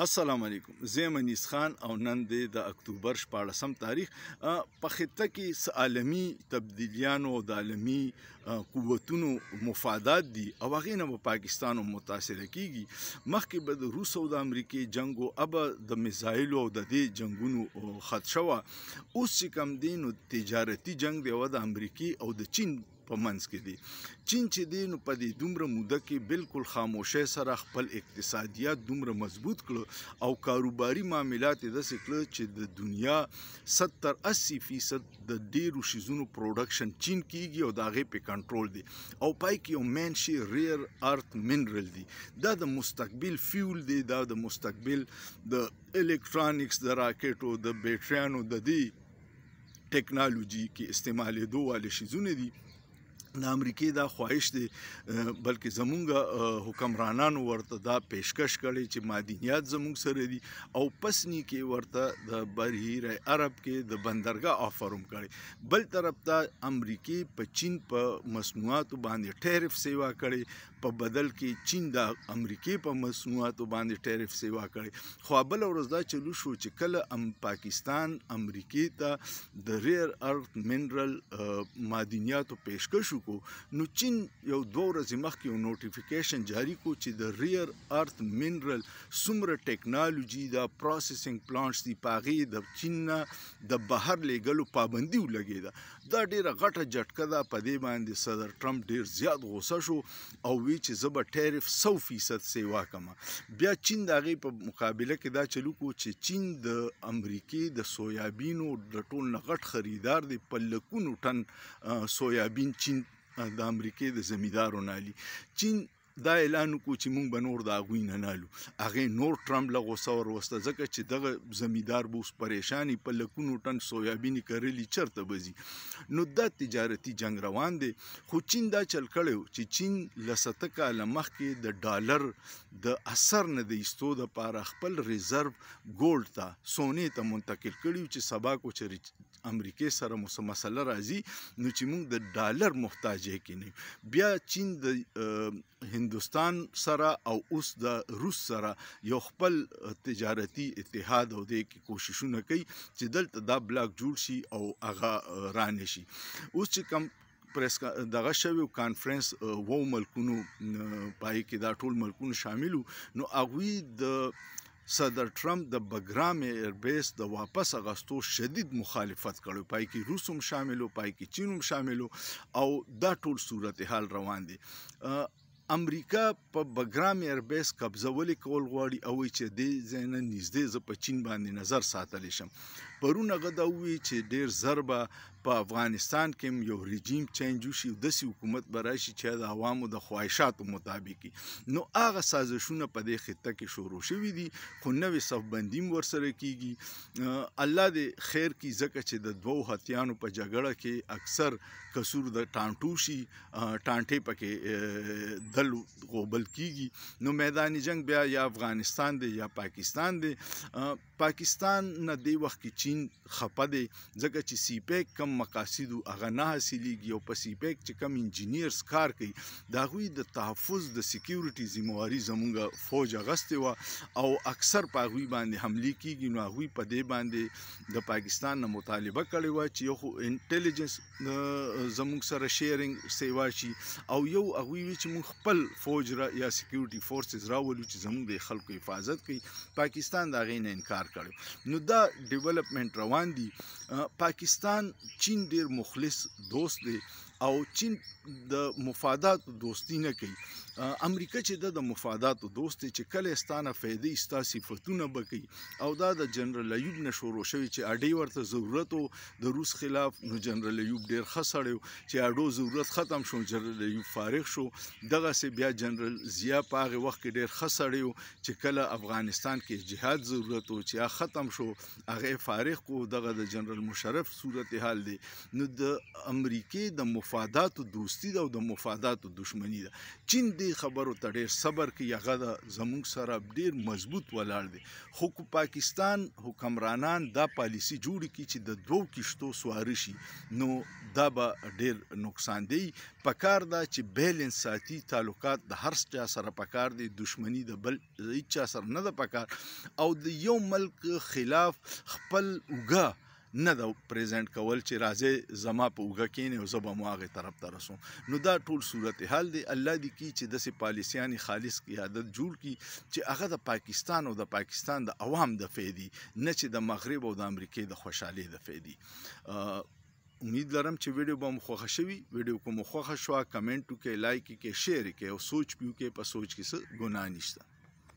السلام علیکم. زه منیس خان او نن د اکتوبر 14 تاریخ په خطه کې س عالمي تبدیلیانو او د عالمي قوتونو مفادات دي او هغې نه به پاکستان متاثره کیږي. مخکې به د روس او د امریکې جنګ او اب د میزایلو او د دې جنگونو خدشه وه. اوس چې کوم دی نو تجارتي جنگ دی او د امریکې او د چین په منځ کې دی. چین چې دی نو په دې دومره موده کې بالکل خاموشۍ سره خپل اقتصادیات دومره مضبوط کړه او کاروباري معاملات یې داسې کړه چې د دنیا 70-80% د ډیرو شیزونو پروډکشن چین کیږي او د هغې په کنټرول دی او پای کې یو مین شی ریر ارث منرل دی. دا د مستقبل فیول دی، دا د مستقبل د الکترونکس د راکټو د بیټریانو د دې ټیکنالوژي کې استعمالېدو والے شیزونه دي. د امریکې دا خواهش دی بلکې زمونږ حکمرانانو ورته دا پیشکش کړی چې معدنیات زمونږ سره دي او پسنی کې ورته د بحیره عرب کې د بندرګاه آفر هم کړی. بل طرف ته امریکې په چین په مصنوعاتو باندې ټیرف سیوا کړی، په بدل کې چین د امریکې په مصنوعاتو باندې ټیرف سیوا کړی. خو بله ورځ دا چلو شو چې کله پاکستان امریکې ته د ریر ارث منرل معدنیاتو پیشکش نو چین یو 2 ورځې مخکې یو نوټیفیکیشن جاری کو چې د ریر ارث منرل څومره ټیکنالوژي د پروسیسینګ پلانټس دي په هغې د چین نه د بهر لیږلو پابندي ولګېده. دا ډېره غټه جټکه ده. په دې باندې صدر ټرمپ ډېر زیات غوسه شو او وی چې زه به ټیرف 100% سیوا کمه. بیا چین د هغې په مقابله کې دا چلو کو چې چین د امریکې د سویابینو د ټول نه غټ خریدار دی. په لکونو ټن سویابین چین د امریکې د زمیندارو نالي. چین دا اعلان وکړو چې موږ به نور د هغوی نه نالو. هغې نور ټرمپ له غوسه وروسته ځکه چې دغه زمیندار به اوس پریشان په لکونو ټن سویابین کرلي چېرته به ځي. نو دا تجارتي جنګ روان دی. خو چین دا چل کړی چې چین له 70 کاله مخکې د ډالر د اثر نه د ایستو دپاره خپل ریزرو ګولډ ته سونې ته منتقل کړي چې سبا کو چې امریکې سره مو څه مسله راځي نو چې موږ د ډالر محتاج کې نه. بیا چین د هندوستان سره او اوس د روس سره یو خپل تجارتي اتحاد او د کوششونه کوي چې دلته دا بلاک جوړ شي او هغه رانه شي. اوس چې کم پریس دغه شوی کانفرنس 2 ملکونو پای کې دا ټول ملکونه شاملو نو هغوی د صدر ټرمپ د بګرام ایربیس د واپس اغستو شدید مخالفت کړی. پای کې روس هم شاملو، پای کې چین هم شاملو او دا ټول صورتحال روان دی. امریکا په بګرام ایربیس قبضه ولې کول غواړي او چې دې ځای نه نږدې زه په چین باندې نظر ساتلی شم. پرون هغه دا ووایي چې ډېر زر به په افغانستان کې هم یو رژیم چینج وشي او داسې حکومت به راشي چې د عوامو د خواهشاتو مطابق وي. نو هغه سازشونه په دې خطه کې شروع شوي دي خو نوې صفبندي هم ورسره کیږي. الله دې خیر کړي ځکه چې د 2 هتیانو په جګړه کې اکثر کسور د ټانټو شي، ټانټې پکې دل غوبل کیږي. نو میدانی جنگ بیا یا افغانستان دی یا پاکستان دی. پاکستان نه دی وخت کې چین خپه دی ځکه چې سی پیک کم مقاصدو هغه نه حاصلېږي او په سی پیک چې کم انجینیرز کار کوي د هغوی د تحفظ د سکیورټي ذمواري زمونږ فوج اغستې وه او اکثر په هغوی باندې حملې کیږي. نو هغوی په دې باندې د پاکستان نه مطالبه کړې وه چې یو خو انټیلیجنس زمونږ سره شیرینګ سیوا شي او یو هغوی وي چې موږ خپل فوج را یا سکیورټي فورسز راولو چې زمونږ د خلکو حفاظت کوي. پاکستان د هغې نه انکار کړی. نو دا ډیولپمنٹ روان دي. پاکستان چین ډیر مخلص دوست دی او چین د مفاداتو دوستی نه کوي. امریکا چې د مفاداتو دوست دی چې کله ستانه فایدې ستا صفتونه به کوي او دا د جنرال ایوب نه شروع شوي چې اډې ورته ضرورت و د روس خلاف. نو جنرال ایوب ډیر ښه سړی و چې اډو ضرورت ختم شو، جنرال ایوب فارغ شو. دغسې بیا جنرال ضیا په هغې وخت کې ډیر ښه سړی و چې کله افغانستان کې جهاد ضرورت و چې هغه ختم شو هغه فارغ کو. دغه د جنرال مشرف صورتحال دی. نو د امریکې د مفاداتو دوستی ده او د مفاداتو دشمنی ده. چین دې دې خبرو ته ډېر صبر کوي هغه د زموږ سره ډېر مضبوط ولاړ دی خو پاکستان حکمرانان دا پالیسي جوړ کړي چې د 2 کشتو سواره شي نو دا به ډېر نقصان دی پکار دا چې بیلنس ساتي تعلقات د هر چا سره پکار دی دشمنی د بل هیڅ چا سره نه ده پکار او د یو ملک خلاف خپل اوږه نه دا پریزنټ کول چې راځي زما په اوږه کېنې او زه به مو هغې طرف ته رسوم نو دا ټول صورتحال دی الله دې کړي چې داسې پالیسیانې خالص قیادت جوړ کړي چې هغه د پاکستان او د پاکستان د عوام د فایدې نه چې د مغرب او د امریکې د خوشحالۍ د فایدې امید لرم چې ویډیو به مو خوښه شوي ویډیو که مو خوښه شوه کمنټ وکړئ لایک یې کړئ شیر یې کړئ او سوچ پې وکړئ په سوچ کې څه ګناه نشته